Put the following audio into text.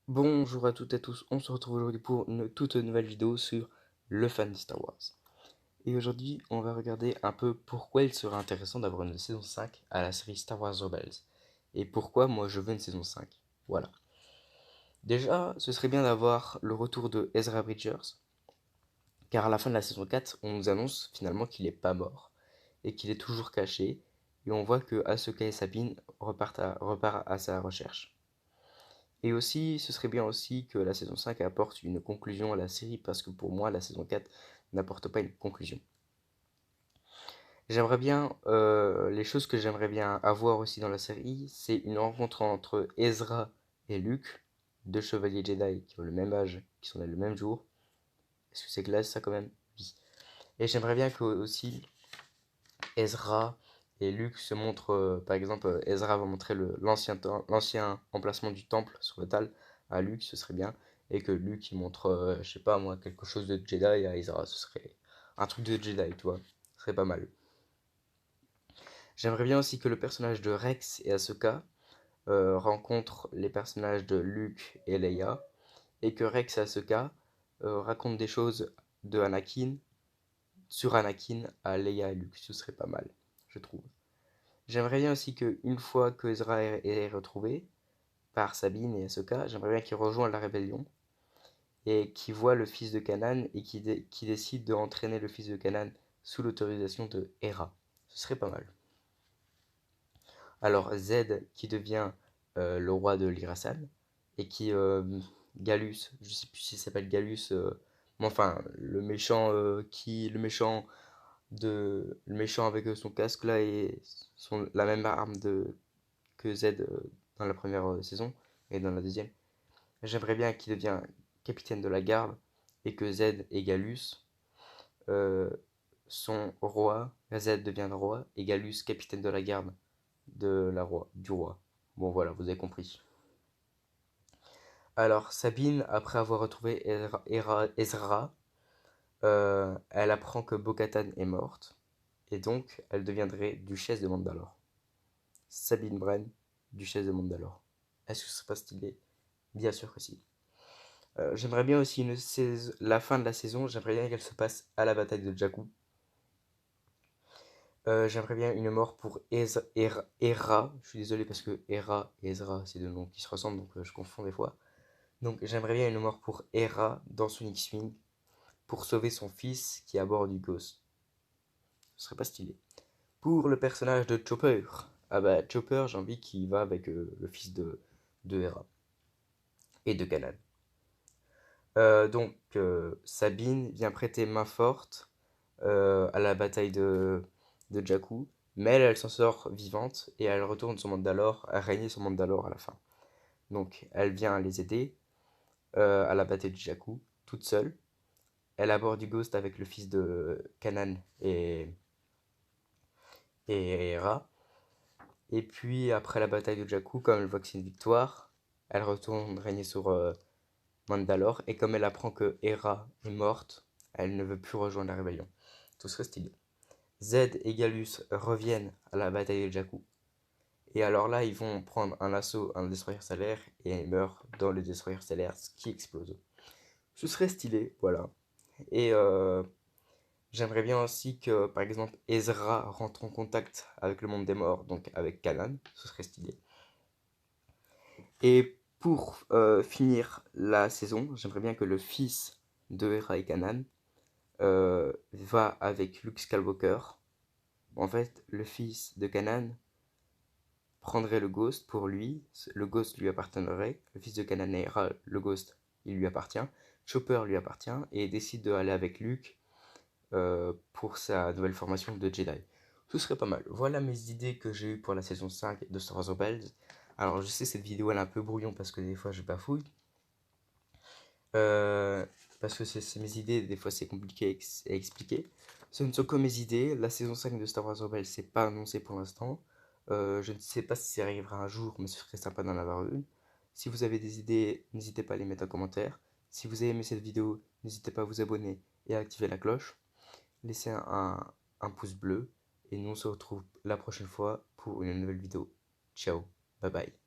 Bonjour à toutes et à tous, on se retrouve aujourd'hui pour une toute nouvelle vidéo sur le fan de Star Wars. Et aujourd'hui, on va regarder un peu pourquoi il serait intéressant d'avoir une saison 5 à la série Star Wars Rebels. Et pourquoi moi je veux une saison 5. Voilà. Déjà, ce serait bien d'avoir le retour de Ezra Bridgers, car à la fin de la saison 4, on nous annonce finalement qu'il n'est pas mort, et qu'il est toujours caché, et on voit que Ahsoka et Sabine repartent à sa recherche. Et aussi, ce serait bien aussi que la saison 5 apporte une conclusion à la série, parce que pour moi, la saison 4 n'apporte pas une conclusion. J'aimerais bien, les choses que j'aimerais bien avoir aussi dans la série, c'est une rencontre entre Ezra et Luke, deux chevaliers Jedi qui ont le même âge, qui sont nés le même jour. Est-ce que c'est classe ça quand même? Oui. Et j'aimerais bien que aussi Ezra et Luke se montrent, par exemple, Ezra va montrer l'ancien emplacement du temple sur le Tal à Luke, ce serait bien, et que Luke il montre, je sais pas moi, quelque chose de Jedi à Ezra, ce serait un truc de Jedi, tu vois, ce serait pas mal. J'aimerais bien aussi que le personnage de Rex et Ahsoka rencontrent les personnages de Luke et Leia, et que Rex et Ahsoka racontent des choses de Anakin, sur Anakin à Leia et Luke, ce serait pas mal, je trouve. J'aimerais bien aussi que une fois que Ezra est retrouvé par Sabine et Ahsoka, j'aimerais bien qu'il rejoigne la rébellion et qu'il voit le fils de Kanan et qu'il décide de entraîner le fils de Kanan sous l'autorisation de Hera. Ce serait pas mal. Alors Z qui devient le roi de l'Irasan et qui Galus, je sais plus s'il s'appelle Galus, mais enfin le méchant avec son casque là et la même arme que Z dans la première saison et dans la deuxième. J'aimerais bien qu'il devienne capitaine de la garde et que Z et Galus euh, sont rois. Z devient roi et Galus capitaine de la garde du roi. Bon voilà, vous avez compris. Alors Sabine, après avoir retrouvé Ezra, elle apprend que Bo-Katan est morte et donc elle deviendrait duchesse de Mandalore. Sabine Wren, duchesse de Mandalore. Est-ce que ce serait pas stylé? Bien sûr que si. J'aimerais bien aussi la fin de la saison, j'aimerais bien qu'elle se passe à la bataille de Jakku. J'aimerais bien une mort pour Hera. Je suis désolé parce que Hera et Ezra, c'est deux noms qui se ressemblent, donc je confonds des fois. Donc j'aimerais bien une mort pour Hera dans son X-Wing pour sauver son fils qui est à bord du Ghost. Ce serait pas stylé. Pour le personnage de Chopper, ah bah Chopper, j'ai envie qu'il va avec le fils de Hera et de Kanan. Sabine vient prêter main forte à la bataille de Jakku, mais elle s'en sort vivante et elle retourne sur Mandalore, à régner sur Mandalore à la fin. Donc elle vient les aider à la bataille de Jakku, toute seule. Elle aborde du Ghost avec le fils de Kanan et Hera. Et puis après la bataille de Jakku, comme elle voit que c'est une victoire, elle retourne régner sur Mandalore. Et comme elle apprend que Hera est morte, elle ne veut plus rejoindre la rébellion. Tout serait stylé. Z et Galus reviennent à la bataille de Jakku. Et alors là, ils vont prendre un assaut, un destroyer stellaire, et ils meurent dans le destroyer stellaire, ce qui explose. Ce serait stylé, voilà. Et j'aimerais bien aussi que, par exemple, Ezra rentre en contact avec le monde des morts, donc avec Kanan, ce serait stylé. Et pour finir la saison, j'aimerais bien que le fils de Hera et Kanan va avec Luke Skywalker. En fait, le fils de Kanan prendrait le Ghost pour lui, le Ghost lui appartiendrait, le fils de Kanan et Hera, le Ghost, il lui appartient, Chopper lui appartient, et décide d'aller avec Luke pour sa nouvelle formation de Jedi. Ce serait pas mal. Voilà mes idées que j'ai eues pour la saison 5 de Star Wars Rebels. Alors je sais cette vidéo elle est un peu brouillon parce que des fois je bafouille. Euh, Parce que c'est mes idées, des fois c'est compliqué à expliquer. Ce ne sont que mes idées. La saison 5 de Star Wars Rebels, c'est pas annoncé pour l'instant. Je ne sais pas si ça arrivera un jour, mais ce serait sympa d'en avoir une. Si vous avez des idées, n'hésitez pas à les mettre en commentaire. Si vous avez aimé cette vidéo, n'hésitez pas à vous abonner et à activer la cloche. Laissez un pouce bleu. Et nous on se retrouve la prochaine fois pour une nouvelle vidéo. Ciao, bye bye.